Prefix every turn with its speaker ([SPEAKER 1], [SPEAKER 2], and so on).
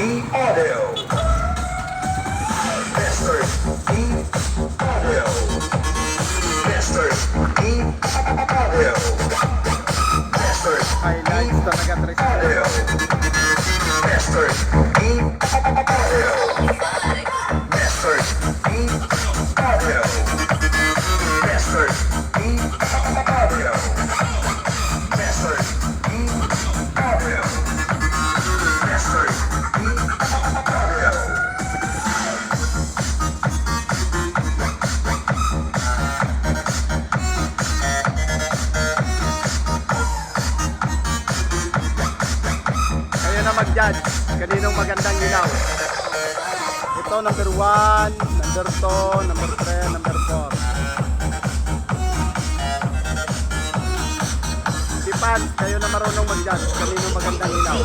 [SPEAKER 1] Audio. Masters E Audio. Masters E Audio. Masters
[SPEAKER 2] Highlights talaga, Tris.
[SPEAKER 1] Audio. Masters E Audio. Masters E Audio. Masters E Audio. Masters E Audio. Masters E Audio.
[SPEAKER 2] Kayo na mag-judge. Kaninong magandang ilaw? Ito, number 1, number 2, number 3, number 4. Si Pan, kayo na marunong mag-judge. Kaninong magandang ilaw?